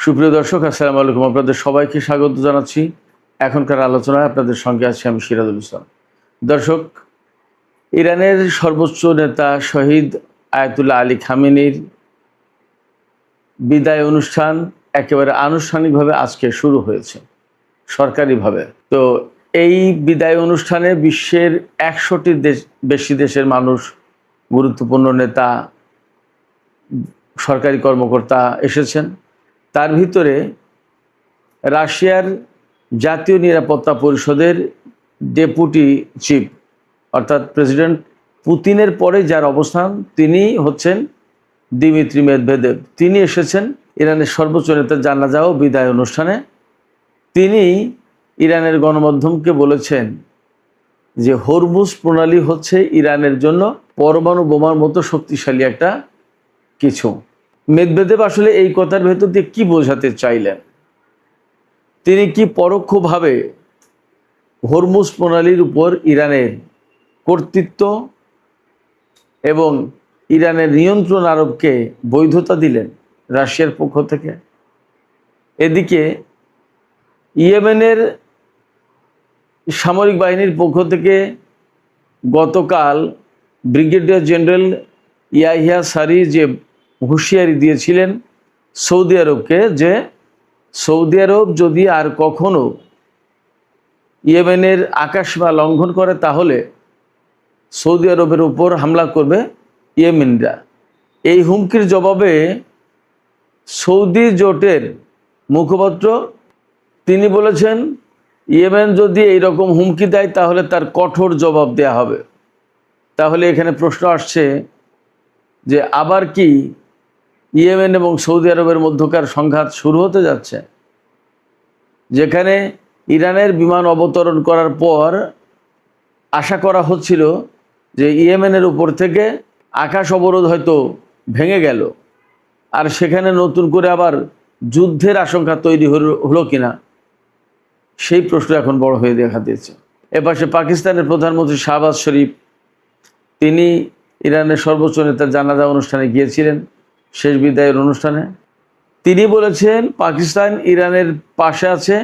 সুপ্রিয় দর্শক, আসসালামু আলাইকুম। আপনাদের সবাইকে স্বাগত জানাচ্ছি। এখনকার আলোচনায় আপনাদের সঙ্গে আছি আমি সিরাজুল ইসলাম। দর্শক, ইরানের সর্বোচ্চ নেতা শহীদ আয়াতুল্লাহ আলী খামেনির বিদায় অনুষ্ঠান একেবারে আনুষ্ঠানিকভাবে আজকে শুরু হয়েছে সরকারিভাবে। তো এই বিদায় অনুষ্ঠানে বিশ্বের 100টির বেশি দেশের মানুষ, গুরুত্বপূর্ণ নেতা, সরকারি কর্মকর্তা এসেছেন। তার ভিতরে রাশিয়ার জাতীয় নিরাপত্তা পরিষদের ডেপুটি চিফ অর্থাৎ প্রেসিডেন্ট পুতিনের পরে যার অবস্থান, তিনি হচ্ছেন দিমিত্রি মেদভেদেভ। তিনি এসেছেন ইরানের সর্বোচ্চ নেতার জানাজা ও বিদায় অনুষ্ঠানে। তিনি ইরানের গণমাধ্যমকে বলেছেন যে হরমুজ প্রণালী হচ্ছে ইরানের জন্য পরমাণু বোমার মতো শক্তিশালী একটা কিছু। মেদভেদেভ আসলে এই কথার ভেতর দিয়ে কি বোঝাতে চাইলেন? তিনি কি পরোক্ষভাবে হরমুজ প্রণালীর উপর ইরানের কর্তৃত্ব এবং ইরানের নিয়ন্ত্রণ আরোপকে বৈধতা দিলেন রাশিয়ার পক্ষ থেকে? এদিকে ইয়েমেনের সামরিক বাহিনীর পক্ষ থেকে গতকাল ব্রিগেডিয়ার জেনারেল ইয়াহিয়া সারি যে হুঁশিয়ারি দিয়েছিলেন সৌদি আরবকে, যে সৌদি আরব যদি আর কখনো ইয়েমেনের আকাশসীমা লঙ্ঘন করে তাহলে সৌদি আরবের উপর হামলা করবে ইয়েমেনরা। এই হুমকির জবাবে সৌদি জোটের মুখপাত্র তিনি বলেছেন, ইয়েমেন যদি এইরকম হুমকি দেয় তাহলে তার কঠোর জবাব দেয়া হবে। তাহলে এখানে প্রশ্ন আসছে যে আবার কি ইয়েমেন এবং সৌদি আরবের মধ্যকার সংঘাত শুরু হতে যাচ্ছে? যেখানে ইরানের বিমান অবতরণ করার পর আশা করা হচ্ছিল যে ইয়েমেনের উপর থেকে আকাশ অবরোধ হয়তো ভেঙে গেল, আর সেখানে নতুন করে আবার যুদ্ধের আশঙ্কা তৈরি হলো কিনা, সেই প্রশ্ন এখন বড় হয়ে দেখা দিয়েছে। এপাশে পাকিস্তানের প্রধানমন্ত্রী শাহবাজ শরীফ, তিনি ইরানের সর্বোচ্চ নেতার জানাজা অনুষ্ঠানে গিয়েছিলেন, শেষ বিদায়ের অনুষ্ঠানে। তিনি বলেছেন পাকিস্তান ইরানের পাশে আছে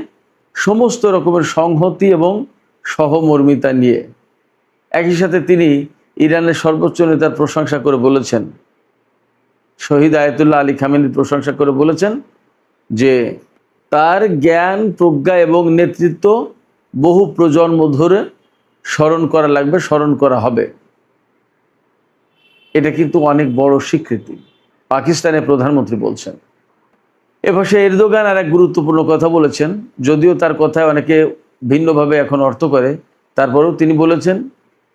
সমস্ত রকমের সংহতি এবং সহমর্মিতা নিয়ে। একই সাথে তিনি ইরানের সর্বোচ্চ নেতার প্রশংসা করে বলেছেন, শহীদ আয়াতুল্লাহ আলী খামেনির প্রশংসা করে বলেছেন যে তার জ্ঞান, প্রজ্ঞা এবং নেতৃত্ব বহু প্রজন্ম ধরে স্মরণ করা লাগবে, স্মরণ করা হবে। এটা কিন্তু অনেক বড় স্বীকৃতি, পাকিস্তানের প্রধানমন্ত্রী বলছেন। এপাশে এরদোগান আর এক গুরুত্বপূর্ণ কথা বলেছেন, যদিও তার কথায় অনেকে ভিন্নভাবে এখন অর্থ করে, তারপরেও তিনি বলেছেন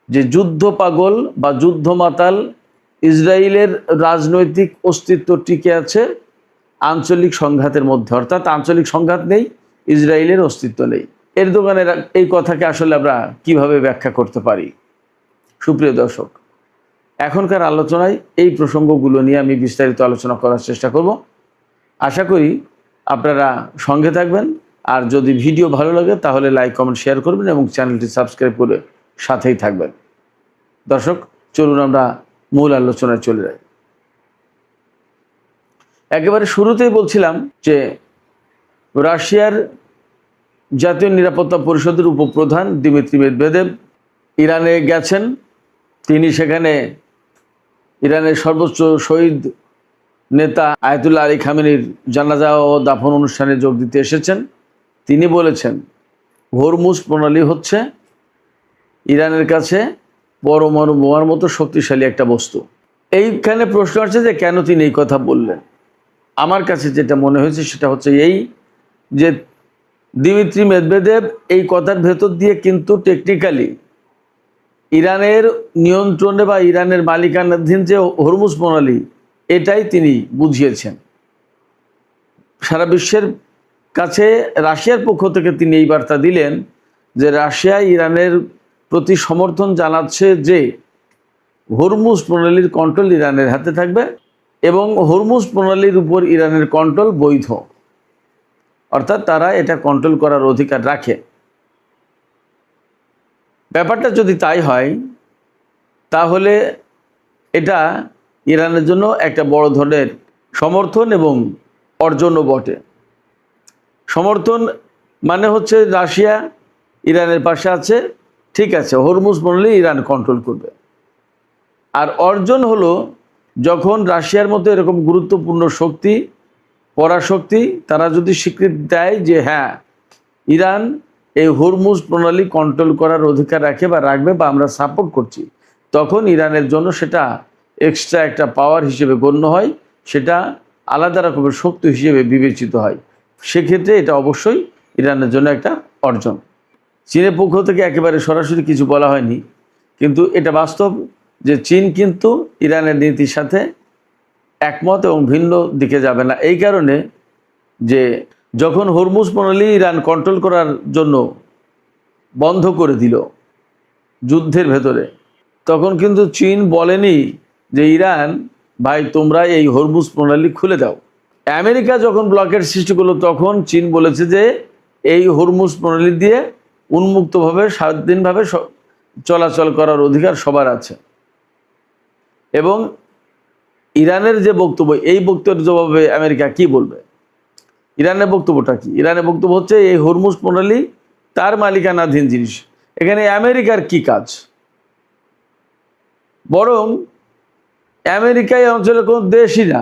যে যুদ্ধ পাগল বা যুদ্ধ মাতাল ইসরায়েলের রাজনৈতিক অস্তিত্ব টিকে আছে আঞ্চলিক সংঘাতের মধ্যে, অর্থাৎ আঞ্চলিক সংঘাত নেই, ইসরায়েলের অস্তিত্ব নেই। এরদোগানের এই কথাকে আসলে আমরা কিভাবে ব্যাখ্যা করতে পারি? সুপ্রিয় দর্শক, এখনকার আলোচনায় এই প্রসঙ্গগুলো নিয়ে আমি বিস্তারিত আলোচনা করার চেষ্টা করব। আশা করি আপনারা সঙ্গে থাকবেন, আর যদি ভিডিও ভালো লাগে তাহলে লাইক, কমেন্ট, শেয়ার করবেন এবং চ্যানেলটি সাবস্ক্রাইব করে সাথেই থাকবেন। দর্শক, চলুন আমরা মূল আলোচনায় চলে যাই। একেবারে শুরুতেই বলছিলাম যে রাশিয়ার জাতীয় নিরাপত্তা পরিষদের উপপ্রধান দিমিত্রি মেদভেদেভ ইরানে গেছেন। তিনি সেখানে ইরানের সর্বোচ্চ শহীদ নেতা আয়াতুল্লাহ আলী খামেনির জানাজা ও দাফন অনুষ্ঠানে যোগ দিতে এসেছেন। তিনি বলেছেন হরমুজ প্রণালী হচ্ছে ইরানের কাছে পরমাণু বোমার মতো শক্তিশালী একটা বস্তু। এইখানে প্রশ্ন আছে যে কেন তিনি এই কথা বললেন। আমার কাছে যেটা মনে হয়েছে সেটা হচ্ছে এই যে দিমিত্রি মেদভেদেভ এই কথার ভেতর দিয়ে কিন্তু টেকনিক্যালি ইরানের নিয়ন্ত্রণে বা ইরানের মালিকানাধীন যে হরমুজ প্রণালী, এটাই তিনি বুঝিয়েছেন। সারা বিশ্বের কাছে রাশিয়ার পক্ষ থেকে তিনি এই বার্তা দিলেন যে রাশিয়া ইরানের প্রতি সমর্থন জানাচ্ছে যে হরমুজ প্রণালীর কন্ট্রোল ইরানের হাতে থাকবে এবং হরমুজ প্রণালীর উপর ইরানের কন্ট্রোল বৈধ, অর্থাৎ তারা এটা কন্ট্রোল করার অধিকার রাখে। ব্যাপারটা যদি তাই হয় তাহলে এটা ইরানের জন্য একটা বড় ধরনের সমর্থন এবং অর্জনও বটে। সমর্থন মানে হচ্ছে রাশিয়া ইরানের পাশে আছে, ঠিক আছে, হরমুজ প্রণালী ইরান কন্ট্রোল করবে। আর অর্জন হলো যখন রাশিয়ার মতো এরকম গুরুত্বপূর্ণ শক্তি, পরাশক্তি, তারা যদি স্বীকৃতি দেয় যে হ্যাঁ ইরান এই হরমুজ প্রণালী কন্ট্রোল করার অধিকার রাখে বা রাখবে বা আমরা সাপোর্ট করছি, তখন ইরানের জন্য সেটা এক্সট্রা একটা পাওয়ার হিসেবে গণ্য হয়, সেটা আলাদা রকমের শক্তি হিসেবে বিবেচিত হয়। সেক্ষেত্রে এটা অবশ্যই ইরানের জন্য একটা অর্জন। চীনের পক্ষ থেকে একেবারে সরাসরি কিছু বলা হয়নি, কিন্তু এটা বাস্তব যে চীন কিন্তু ইরানের নীতির সাথে একমত এবং ভিন্ন দিকে যাবে না। এই কারণে যে যখন হরমুজ প্রণালী ইরান কন্ট্রোল করার জন্য বন্ধ করে দিল যুদ্ধের ভেতরে, তখন কিন্তু চীন বলেনি যে ইরান ভাই তোমরা এই হরমুজ প্রণালী খুলে দাও। আমেরিকা যখন ব্লকের সৃষ্টি করলো তখন চীন বলেছে যে এই হরমুজ প্রণালী দিয়ে উন্মুক্তভাবে স্বাধীনভাবে চলাচল করার অধিকার সবার আছে। এবং ইরানের যে বক্তব্য, এই বক্তব্যের জবাবে আমেরিকা কি বলবে? ইরানের বক্তব্যটা কি? ইরানের বক্তব্য হচ্ছে এই হরমুজ প্রণালী তার মালিকানাধীন জিনিস, এখানে আমেরিকার কি কাজ? বরং আমেরিকা এই অঞ্চলের কোনো দেশই না,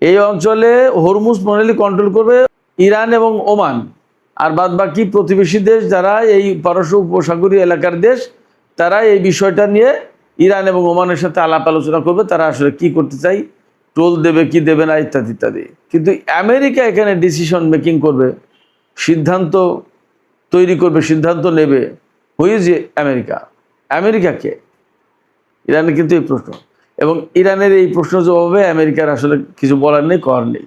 এই অঞ্চলে হরমুজ প্রণালী কন্ট্রোল করবে ইরান এবং ওমান, আর বাদ বাকি প্রতিবেশী দেশ যারা এই পারস্য উপসাগরীয় এলাকার দেশ, তারা এই বিষয়টা নিয়ে ইরান এবং ওমানের সাথে আলাপ আলোচনা করবে, তারা আসলে কি করতে চাই, টোল দেবে কি দেবে না ইত্যাদি ইত্যাদি। কিন্তু আমেরিকা এখানে ডিসিশন মেকিং করবে, সিদ্ধান্ত তৈরি করবে, সিদ্ধান্ত নেবে। হুই ইজ আমেরিকা? আমেরিকাকে ইরানের কিন্তু এই প্রশ্ন, এবং ইরানের এই প্রশ্ন জবাবে আমেরিকার আসলে কিছু বলার নেই, করার নেই।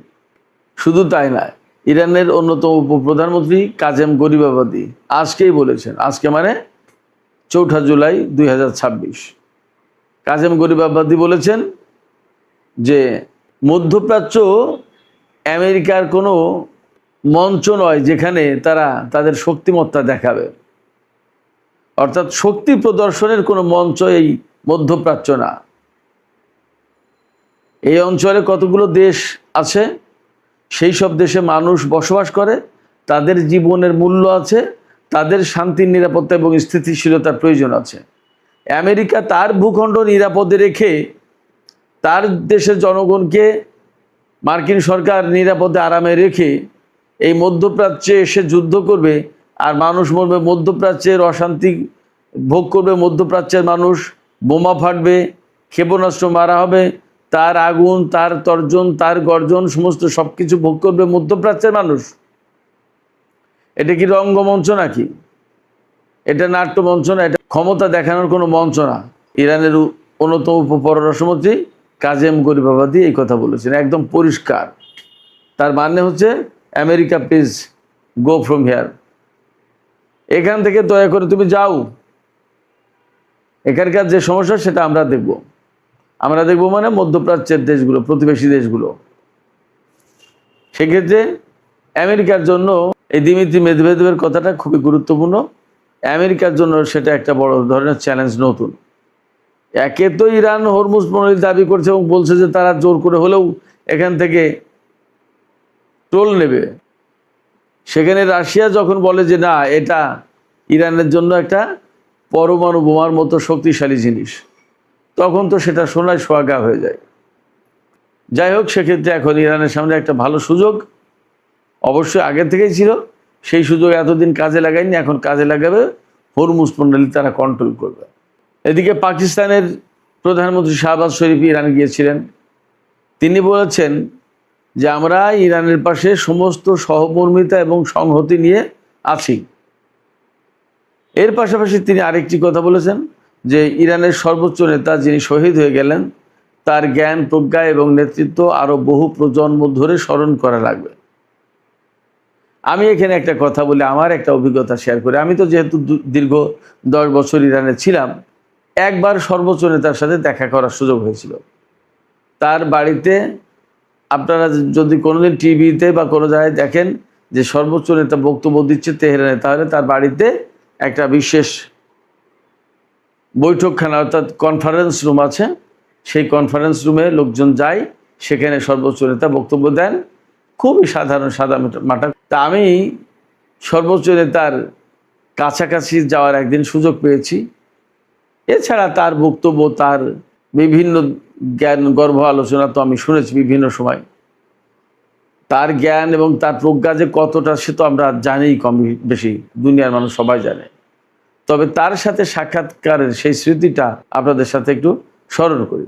শুধু তাই না, ইরানের অন্যতম উপপ্রধানমন্ত্রী কাজেম গরিবাবাদি আজকেই বলেছেন, আজকে মানে 4 জুলাই 2026, কাজেম গরিবাবাদি বলেছেন যে মধ্যপ্রাচ্য আমেরিকার কোনো মঞ্চ নয় যেখানে তারা তাদের শক্তিমত্তা দেখাবে, অর্থাৎ শক্তি প্রদর্শনের কোনো মঞ্চ এই মধ্যপ্রাচ্য না। এই অঞ্চলে কতগুলো দেশ আছে, সেই সব দেশে মানুষ বসবাস করে, তাদের জীবনের মূল্য আছে, তাদের শান্তির, নিরাপত্তা এবং স্থিতিশীলতার প্রয়োজন আছে। আমেরিকা তার ভূখণ্ড নিরাপদে রেখে তার দেশের জনগণকে মার্কিন সরকার নিরাপদে আরামে রেখে এই মধ্যপ্রাচ্যে এসে যুদ্ধ করবে, আর মানুষ মরবে, মধ্যপ্রাচ্যের অশান্তি ভোগ করবে, মধ্যপ্রাচ্যের মানুষ, বোমা ফাটবে, ক্ষেপণাস্ত্র মারা হবে, তার আগুন, তার তর্জন, তার গর্জন, সমস্ত সব কিছু ভোগ করবে মধ্যপ্রাচ্যের মানুষ। এটা কি রঙ্গমঞ্চ নাকি? এটা নাট্যমঞ্চ না, এটা ক্ষমতা দেখানোর কোনো মঞ্চ না। ইরানের অন্যতম উপপররাষ্ট্রমন্ত্রী কাজেম গরিবাবাদি এই কথা বলেছেন, একদম পরিষ্কার। তার মানে হচ্ছে America please go from here, এখান থেকে দয়া করে তুমি যাও, এখানকার যে সমস্যা সেটা আমরা দেখব। আমরা দেখব মানে মধ্যপ্রাচ্যের দেশগুলো, প্রতিবেশী দেশগুলো। সেক্ষেত্রে আমেরিকার জন্য এই দিমিত্রি মেদভেদেবের কথাটা খুবই গুরুত্বপূর্ণ। আমেরিকার জন্য সেটা একটা বড় ধরনের চ্যালেঞ্জ। নতুন একে তো ইরান হরমুজ প্রণালী দাবি করছে এবং বলছে যে তারা জোর করে হলেও এখান থেকে টোল নেবে। সেখানে রাশিয়া যখন বলে যে না, এটা ইরানের জন্য একটা পরমাণু বোমার মতো শক্তিশালী জিনিস, তখন তো সেটা সোনায় সোহাগা হয়ে যায়। যাই হোক, সেক্ষেত্রে এখন ইরানের সামনে একটা ভালো সুযোগ, অবশ্যই আগে থেকেই ছিল, সেই সুযোগ এতদিন কাজে লাগায়নি, এখন কাজে লাগাবে, হরমুজ প্রণালী তারা কন্ট্রোল করবে। এদিকে পাকিস্তানের প্রধানমন্ত্রী শাহবাজ শরীফ ইরান গিয়েছিলেন, তিনি বলেছেন যে আমরা ইরানের পাশে সমস্ত সহমর্মিতা এবং সংহতি নিয়ে আছি। এর পাশাপাশি তিনি আরেকটি কথা বলেছেন যে ইরানের সর্বোচ্চ নেতা যিনি শহীদ হয়ে গেলেন, তার জ্ঞান, প্রজ্ঞা এবং নেতৃত্ব আরও বহু প্রজন্ম ধরে স্মরণ করা লাগবে। আমি এখানে একটা কথা বলি, আমার একটা অভিজ্ঞতা শেয়ার করি। আমি তো যেহেতু দীর্ঘ 10 বছর ইরানে ছিলাম, একবার সর্বোচ্চ নেতার সাথে দেখা করার সুযোগ হয়েছিল। তার বাড়িতে আপনারা যদি কোনোদিন টিভিতে বা কোনো জায়গায় দেখেন যে সর্বোচ্চ নেতা বক্তব্য দিচ্ছে তেহরানে, তাহলে তার বাড়িতে একটা বিশেষ বৈঠকখানা অর্থাৎ কনফারেন্স রুম আছে। সেই কনফারেন্স রুমে লোকজন যায়, সেখানে সর্বোচ্চ নেতা বক্তব্য দেন খুবই সাধারণ সাদা মাটা। তা আমি সর্বোচ্চ নেতার কাছাকাছি যাওয়ার একদিন সুযোগ পেয়েছি। এছাড়া তার বক্তব্য, তার বিভিন্ন জ্ঞান গর্ভ আলোচনা তো আমি শুনেছি বিভিন্ন সময়। তার জ্ঞান এবং তার প্রজ্ঞা যে কতটা সে তো আমরা জানিই, কম বেশি দুনিয়ার মানুষ সবাই জানে। তবে তার সাথে সাক্ষাৎকারের সেই স্মৃতিটা আপনাদের সাথে একটু স্মরণ করি।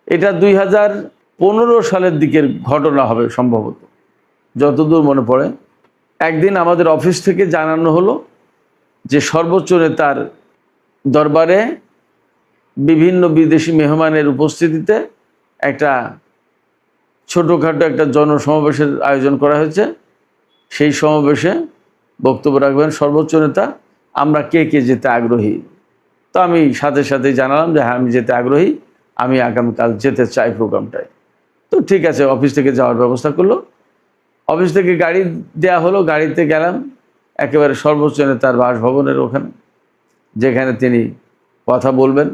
এটা 2015 সালের দিকের ঘটনা হবে সম্ভবত, যতদূর মনে পড়ে। একদিন আমাদের অফিস থেকে জানানো হলো যে সর্বোচ্চ নেতার দরবারে বিভিন্ন বিদেশি মেহমানের উপস্থিতিতে একটা ছোটোখাটো একটা জনসমাবেশের আয়োজন করা হয়েছে। সেই সমাবেশে বক্তব্য রাখবেন সর্বোচ্চ নেতা। আমরা কে কে যেতে আগ্রহী? তো আমি সাথে সাথে জানালাম যে হ্যাঁ, আমি যেতে আগ্রহী, আমি আগামীকাল যেতে চাই প্রোগ্রামটায়। তো ঠিক আছে, অফিস থেকে যাওয়ার ব্যবস্থা করলো। অফিস থেকে গাড়ি দেয়া হলো, গাড়িতে গেলাম একেবারে সর্বোচ্চ নেতার বাসভবনের ওখানে, যেখানে তিনি কথা বলবেন।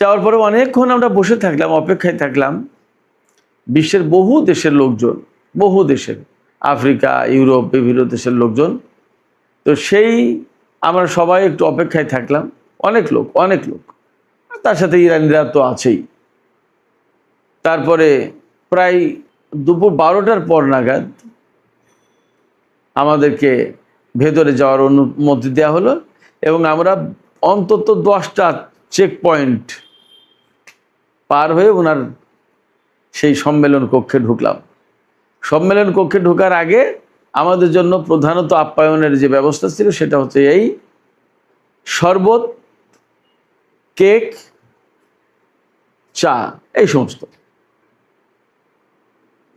যাওয়ার পরে অনেকক্ষণ আমরা বসে থাকলাম, অপেক্ষায় থাকলাম। বিশ্বের বহু দেশের লোকজন, বহু দেশের, আফ্রিকা, ইউরোপ, বিভিন্ন দেশের লোকজন। তো সেই আমরা সবাই একটু অপেক্ষায় থাকলাম। অনেক লোক, অনেক লোক, তার সাথে ইরানিরা তো আছেই। তারপরে প্রায় দুপুর 12টার পর নাগাদ আমাদেরকে ভেতরে যাওয়ার অনুমতি দেওয়া হলো এবং আমরা অন্তত 10টা চেক পয়েন্ট পার হয়ে ওনার সেই সম্মেলন কক্ষে ঢুকলাম। সম্মেলন কক্ষে ঢোকার আগে আমাদের জন্য প্রধানত আপ্যায়নের যে ব্যবস্থা ছিল সেটা হচ্ছে এই শরবত, কেক, চা, এই সমস্ত।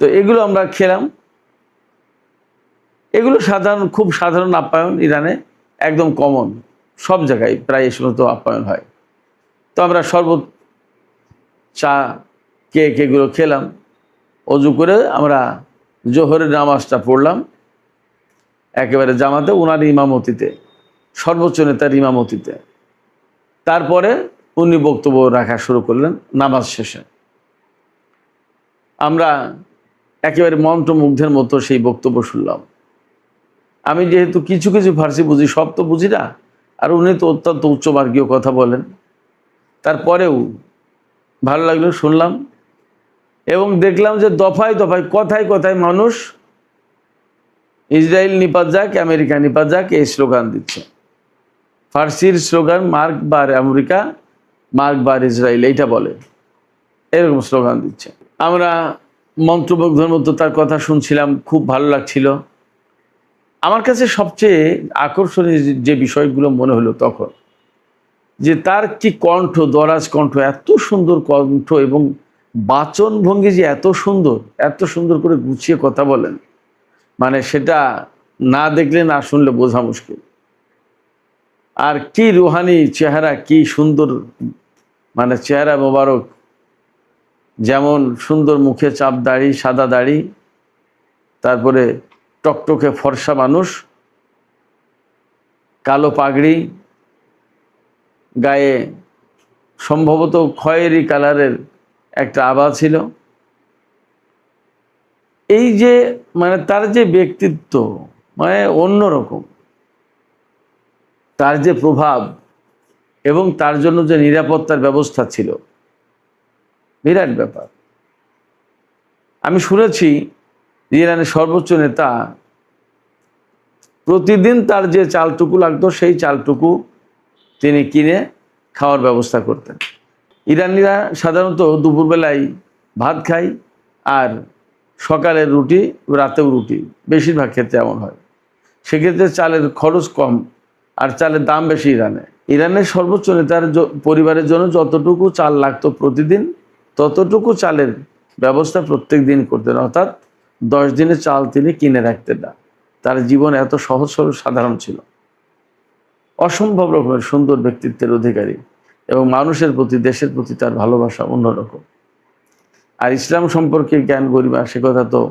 তো এগুলো আমরা খেলাম। এগুলো সাধারণ, খুব সাধারণ আপ্যায়ন ইরানে, একদম কমন, সব জায়গায় প্রায় এই সমস্ত আপ্যায়ন হয়। তো আমরা শরবত, চা, কেক এগুলো খেলাম। অজু করে আমরা জোহরের নামাজটা পড়লাম একেবারে জামাতে, ওনার ইমামতিতে, সর্বোচ্চ নেতার ইমামতিতে। তারপরে উনি বক্তব্য রাখা শুরু করলেন নামাজ শেষে। আমরা একেবারে মন্ত্রমুগ্ধের মতো সেই বক্তব্য শুনলাম। আমি যেহেতু কিছু কিছু ফার্সি বুঝি, সব তো বুঝি না, আর উনি তো অত্যন্ত উচ্চমার্গীয় কথা বলেন। তারপরেও ভালো লাগলো, শুনলাম এবং দেখলাম যে দফায় দফায়, কথায় কথায় মানুষ ইসরায়েল নিপাত যাক, আমেরিকা নিপাত যাক, এই স্লোগান দিচ্ছে। ফার্সির স্লোগান মার্ক বার আমেরিকা, মার্ক বার ইসরায়েল, এইটা বলে, এরকম স্লোগান দিচ্ছে। আমরা মন্ত্রমুগ্ধের মতো তার কথা শুনছিলাম, খুব ভালো লাগছিল। আমার কাছে সবচেয়ে আকর্ষণীয় যে বিষয়গুলো মনে হলো তখন, যে তার কি কণ্ঠ, দরাজ কণ্ঠ, এত সুন্দর কণ্ঠ এবং বাচন ভঙ্গি যে এত সুন্দর, এত সুন্দর করে গুছিয়ে কথা বলেন, মানে সেটা না দেখলে না শুনলে বোঝা মুশকিল। আর কি রুহানি চেহারা, কি সুন্দর, মানে চেহারা মোবারক, যেমন সুন্দর মুখে চাপ দাড়ি, সাদা দাড়ি, তারপরে টকটকে ফর্সা মানুষ, কালো পাগড়ি, গায়ে সম্ভবত খয়েরি কালারের একটা আভা ছিল। এই যে মানে তার যে ব্যক্তিত্ব, মানে অন্যরকম, তার যে প্রভাব এবং তার জন্য যে নিরাপত্তার ব্যবস্থা ছিল, বিরাট ব্যাপার। আমি শুনেছি ইরানের সর্বোচ্চ নেতা প্রতিদিন তার যে চালটুকু লাগতো সেই চালটুকু তিনি কিনে খাওয়ার ব্যবস্থা করতেন। ইরানিরা সাধারণত দুপুরবেলায় ভাত খায় আর সকালের রুটি, রাতেও রুটি, বেশিরভাগ ক্ষেত্রে এমন হয়। সেক্ষেত্রে চালের খরচ কম আর চালের দাম বেশি ইরানে। ইরানের সর্বোচ্চ নেতার পরিবারের জন্য যতটুকু চাল লাগতো প্রতিদিন, ততটুকু চালের ব্যবস্থা প্রত্যেক দিন করতেন, অর্থাৎ 10 দিনের চাল তিনি কিনে রাখতেন না। তার জীবন এত সহজ সরল সাধারণ ছিল। অসম্ভব রকমের সুন্দর ব্যক্তিত্বের অধিকারী এবং মানুষের প্রতি, দেশের প্রতি তার ভালোবাসা অন্যরকম। আর ইসলাম সম্পর্কে জ্ঞান গরিমা, সে কথা তো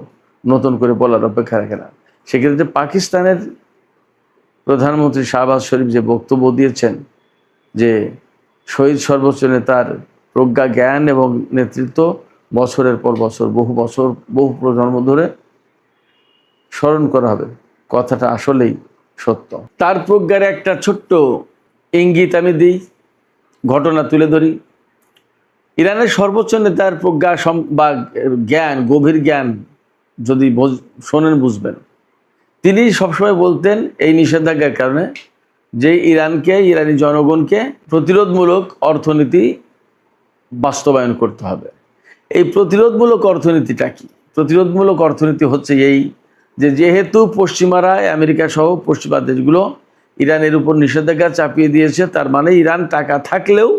নতুন করে বলার অপেক্ষা রাখে না। সেক্ষেত্রে পাকিস্তানের প্রধানমন্ত্রী শাহবাজ শরীফ যে বক্তব্য দিয়েছেন যে শহীদ সর্বোচ্চ নেতার প্রজ্ঞা, জ্ঞান এবং নেতৃত্ব বছরের পর বছর, বহু প্রজন্ম ধরে স্মরণ করা হবে। কথাটা আসলেই সত্য। তার প্রজ্ঞার একটা ছোট্ট ইঙ্গিত আমি দিই, ঘটনা তুলে ধরি। ইরানের সর্বোচ্চ নেতার প্রজ্ঞা বা জ্ঞান, গভীর জ্ঞান যদি শোনেন বুঝবেন। তিনি সবসময় বলতেন এই নিষেধাজ্ঞার কারণে যে ইরানি জনগণকে প্রতিরোধমূলক অর্থনীতি বাস্তবায়ন করতে হবে। এই প্রতিরোধমূলক অর্থনীতিটা কি? প্রতিরোধমূলক অর্থনীতি হচ্ছে এই যে, যেহেতু পশ্চিমারা, আমেরিকা সহ পশ্চিমা দেশগুলো ইরানের উপর নিষেধাজ্ঞা চাপিয়ে দিয়েছে, তার মানে ইরান টাকা থাকলেও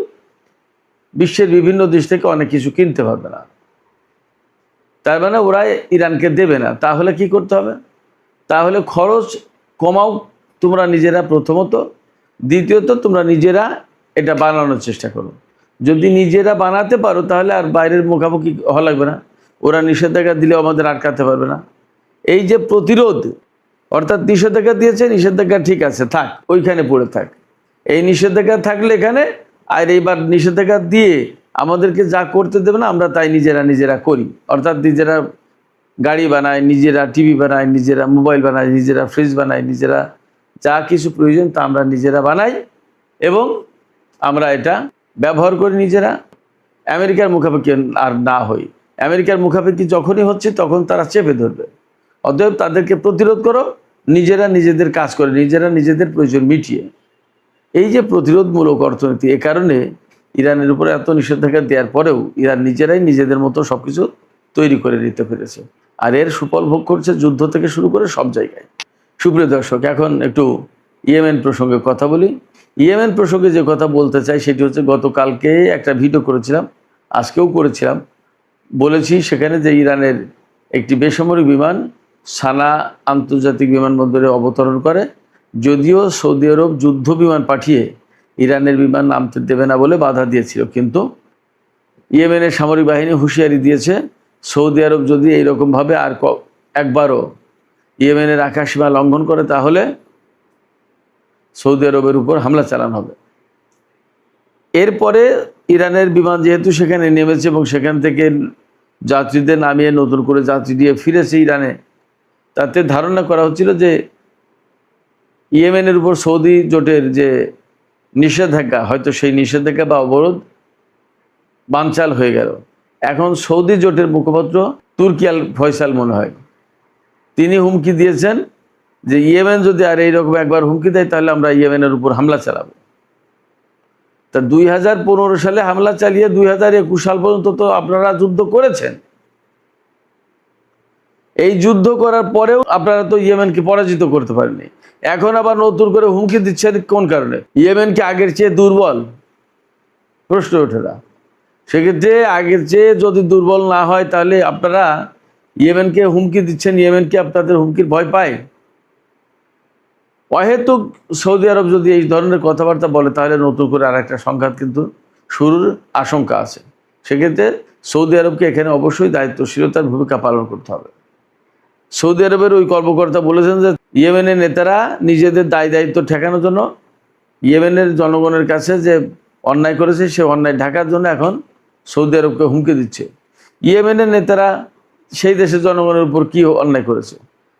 বিশ্বের বিভিন্ন দেশ থেকে অনেক কিছু কিনতে পারবে না। তার মানে ওরা ইরানকে দেবে না। তাহলে কি করতে হবে? তাহলে খরচ কমাও তোমরা নিজেরা প্রথমত, দ্বিতীয়ত তোমরা নিজেরা এটা বানানোর চেষ্টা করো। যদি নিজেরা বানাতে পারো তাহলে আর বাইরের মুখামুখি হওয়া লাগবে না। ওরা নিষেধাজ্ঞা দিলেও আমাদের আটকাতে পারবে না। এই যে প্রতিরোধ, অর্থাৎ নিষেধাজ্ঞা দিয়েছে, নিষেধাজ্ঞা ঠিক আছে, থাক, ওইখানে পড়ে থাক। এই নিষেধাজ্ঞা থাকলে এখানে, আর এইবার নিষেধাজ্ঞা দিয়ে আমাদেরকে যা করতে দেবে না আমরা তাই নিজেরা করি। অর্থাৎ নিজেরা গাড়ি বানায়, নিজেরা টিভি বানায়, নিজেরা মোবাইল বানায়, নিজেরা ফ্রিজ বানায়, নিজেরা যা কিছু প্রয়োজন তা আমরা নিজেরা বানাই এবং আমরা এটা ব্যবহার করি নিজেরা। আমেরিকার মুখাপেক্ষি আর না হই। আমেরিকার মুখাপেক্ষি যখনই হচ্ছে তখন তারা চেপে ধরবে। অতএব তাদেরকে প্রতিরোধ করো, নিজেরা নিজেদের কাজ করে, নিজেরা নিজেদের প্রয়োজন মিটিয়ে। এই যে প্রতিরোধমূলক অর্থনীতি, এ কারণে ইরানের উপরে এত নিষেধাজ্ঞা দেওয়ার পরেও ইরান নিজেরাই নিজেদের মতো সব কিছু তৈরি করে নিতে পেরেছে। আর এর সুফল ভোগ করছে যুদ্ধ থেকে শুরু করে সব জায়গায়। সুপ্রিয় দর্শক, এখন একটু ইয়েমেন প্রসঙ্গে কথা বলি। ইয়েমেন প্রসঙ্গে যে কথা বলতে চাই সেটি হচ্ছে, গতকালকে একটা ভিডিও করেছিলাম, আজকেও করেছিলাম, বলেছি সেখানে যে ইরানের একটি বেসামরিক বিমান সানা আন্তর্জাতিক বিমানবন্দরে অবতরণ করে। যদিও সৌদি আরব যুদ্ধ বিমান পাঠিয়ে ইরানের বিমান নামতে দেবে না বলে বাধা দিয়েছিল, কিন্তু ইয়েমেনের সামরিক বাহিনী হুঁশিয়ারি দিয়েছে সৌদি আরব যদি এইরকমভাবে আর একবারও ইয়েমেনের আকাশসীমা লঙ্ঘন করে তাহলে সৌদি আরবের উপর হামলা চালানো হবে। এরপরে ইরানের বিমান যেহেতু সেখানে নেমেছে এবং সেখান থেকে যাত্রীদের নামিয়ে নতুন করে যাত্রী দিয়ে ফিরেছে ইরানে, তাতে ধারণা করা হচ্ছিল যে ইয়েমেনের উপর সৌদি জোটের যে নিষেধাজ্ঞা, হয়তো সেই নিষেধাজ্ঞা বা অবরোধ বানচাল হয়ে গেল। এখন সৌদি জোটের মুখপাত্র তুর্কি আল ফয়সাল মনে হয়, তিনি হুমকি দিয়েছেন যে ইয়েমেন যদি আর এইরকম একবার হুমকি দেয় তাহলে আমরা ইয়েমেনের উপর হামলা চালাবো। তা 2015 সালে হামলা চালিয়ে 2021 সাল পর্যন্ত তো আপনারা যুদ্ধ করেছেন। এই যুদ্ধ করার পরেও আপনারা তো ইয়েমেনকে পরাজিত করতে পারেননি। এখন আবার নতুন করে হুমকি দিচ্ছেন কোন কারণে? ইয়েমেন কি আগের চেয়ে দুর্বল? প্রশ্ন ওঠে না। সেক্ষেত্রে আগের চেয়ে যদি দুর্বল না হয় তাহলে আপনারা ইয়েমেনকে হুমকি দিচ্ছেন, ইয়েমেন কি আপনাদের হুমকির ভয় পায়? অহেতুক সৌদি আরব যদি এই ধরনের কথাবার্তা বলে তাহলে নতুন করে আর একটা সংঘাত কিন্তু শুরুর আশঙ্কা আছে। সেক্ষেত্রে সৌদি আরবকে এখানে অবশ্যই দায়িত্বশীলতার ভূমিকা পালন করতে হবে। সৌদি আরবের ওই কর্মকর্তা বলেছেন যে ইয়েমেনের নেতারা নিজেদের দায়িত্ব ঠেকানোর জন্য ইয়েমেনের জনগণের কাছে যে অন্যায় করেছে সে অন্যায় ঢাকার জন্য এখন সৌদি আরবকে হুমকি দিচ্ছে। ইয়েমেনের নেতারা সেই দেশের জনগণের উপর কি অন্যায় করেছে?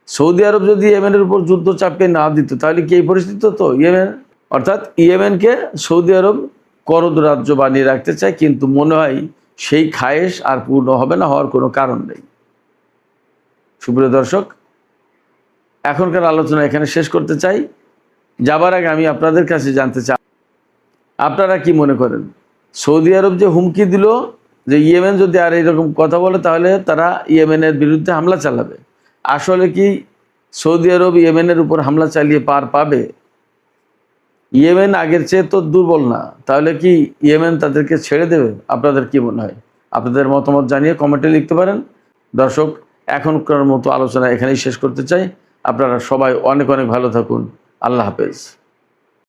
সৌদি আরব যদি ইয়েমেনের উপর যুদ্ধ চাপিয়ে না দিত তাহলে কি এই পরিস্থিতি হতো? ইয়েমেন, অর্থাৎ ইয়েমেনকে সৌদি আরব করদ রাজ্য বানিয়ে রাখতে চায়, কিন্তু মনে হয় সেই খায়েশ আর পূর্ণ হবে না, হওয়ার কোনো কারণ নেই। সুপ্রিয় দর্শক, এখনকার আলোচনা এখানে শেষ করতে চাই। যাবার আগে আমি আপনাদের কাছে জানতে চাই, আপনারা কি মনে করেন সৌদি আরব যে হুমকি দিল যে ইয়েমেন যদি আর এইরকম কথা বলে তাহলে তারা ইয়েমেনের বিরুদ্ধে হামলা চালাবে, আসলে কি সৌদি আরব ইয়েমেনের উপর হামলা চালিয়ে পার পাবে? ইয়েমেন আগের চেয়ে তো দুর্বল না, তাহলে কি ইয়েমেন তাদেরকে ছেড়ে দেবে? আপনাদের কি মনে হয়? আপনাদের মতামত জানিয়ে কমেন্টে লিখতে পারেন। দর্শক, এখনকার মতো আলোচনা এখানেই শেষ করতে চাই। আপনারা সবাই অনেক অনেক ভালো থাকুন। আল্লাহ হাফেজ।